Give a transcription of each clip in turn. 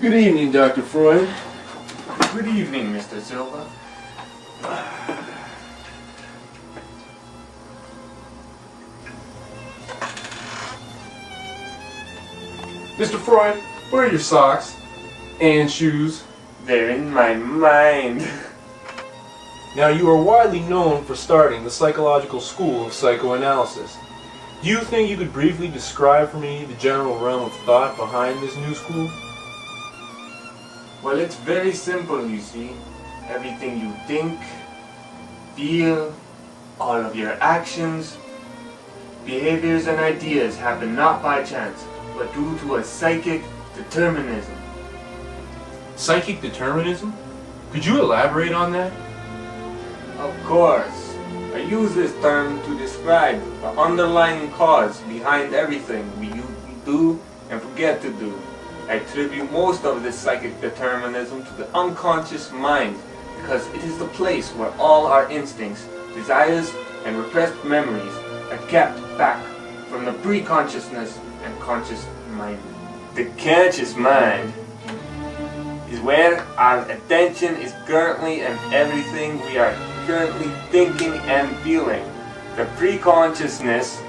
Good evening, Dr. Freud. Good evening, Mr. Silva. Mr. Freud, where are your socks and shoes? They're in my mind. Now, you are widely known for starting the psychological school of psychoanalysis. Do you think you could briefly describe for me the general realm of thought behind this new school? Well, it's very simple, you see. Everything you think, feel, all of your actions, behaviors and ideas happen not by chance, but due to a psychic determinism. Psychic determinism? Could you elaborate on that? Of course. I use this term to describe the underlying cause behind everything we do and forget to do. I attribute most of this psychic determinism to the unconscious mind because it is the place where all our instincts, desires, and repressed memories are kept back from the pre-consciousness and conscious mind. The conscious mind is where our attention is currently and everything we are currently thinking and feeling. The pre-consciousness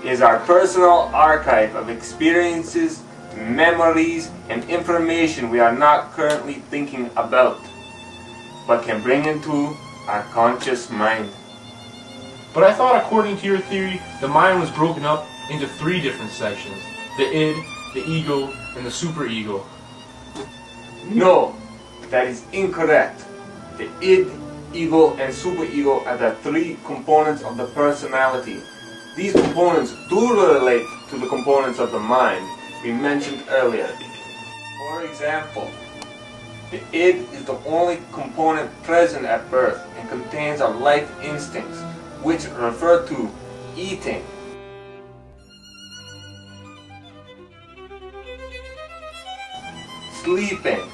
is our personal archive of experiences, memories, and information we are not currently thinking about, but can bring into our conscious mind. But I thought, according to your theory, the mind was broken up into 3 different sections: the id, the ego, and the superego. No, that is incorrect. The id, ego, and superego are the 3 components of the personality. These components do relate to the components of the mind we mentioned earlier. For example, the id is the only component present at birth and contains our life instincts, which refer to eating, sleeping,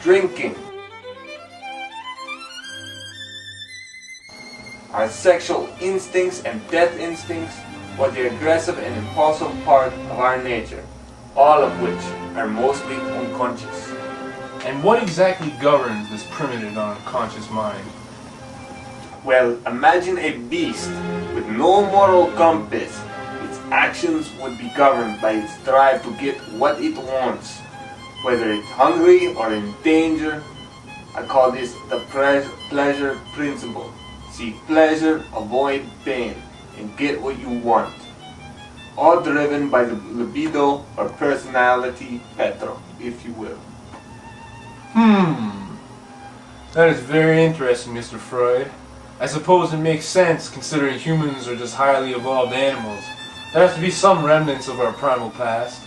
drinking, our sexual instincts and death instincts, or the aggressive and impulsive part of our nature, all of which are mostly unconscious. And what exactly governs this primitive unconscious mind? Well, imagine a beast with no moral compass. Its actions would be governed by its drive to get what it wants, whether it's hungry or in danger. I call this the pleasure principle. Seek pleasure, avoid pain, and get what you want. All driven by the libido or personality petro, if you will. That is very interesting, Mr. Freud. I suppose it makes sense, considering humans are just highly evolved animals. There has to be some remnants of our primal past.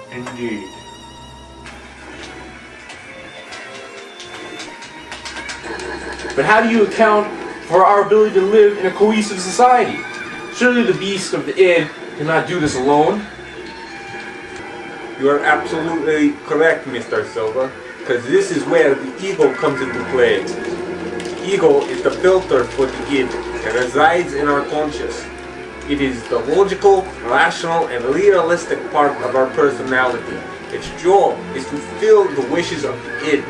Indeed. But how do you account for our ability to live in a cohesive society? Surely the beast of the id cannot do this alone. You are absolutely correct, Mr. Silva, because this is where the ego comes into play. The ego is the filter for the id and resides in our conscious. It is the logical, rational, and realistic part of our personality. Its job is to fulfill the wishes of the id,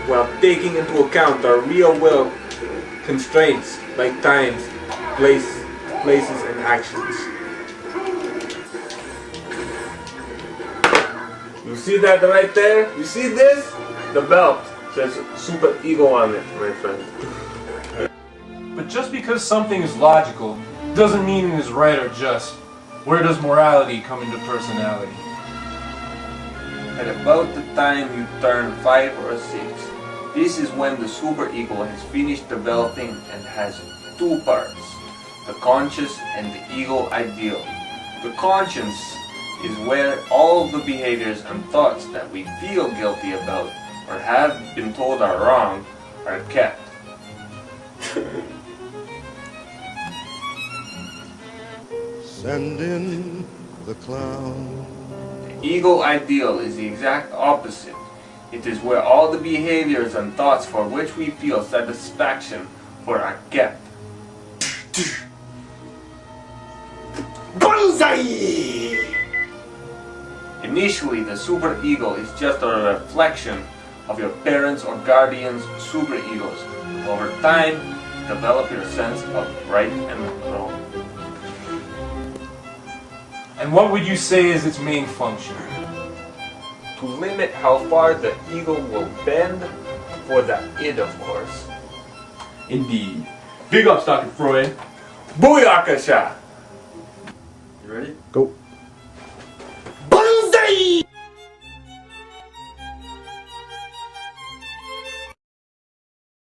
while taking into account our real will constraints like times, places, and actions. You see that right there? You see this? The belt says super ego on it, my friend. But just because something is logical doesn't mean it is right or just. Where does morality come into personality? At about the time you turn 5 or 6, this is when the superego has finished developing and has 2 parts, the conscious and the ego ideal. The conscience is where all of the behaviors and thoughts that we feel guilty about or have been told are wrong are kept. Send in the clown. The ego ideal is the exact opposite. It is where all the behaviors and thoughts for which we feel satisfaction for are kept. Banzai! Initially, the superego is just a reflection of your parents' or guardians' superegos. Over time, develop your sense of right and wrong. And what would you say is its main function? To limit how far the ego will bend for the id, of course. Indeed. Big ups, Dr. Freud. Booyakasha! You ready? Go. Banzai!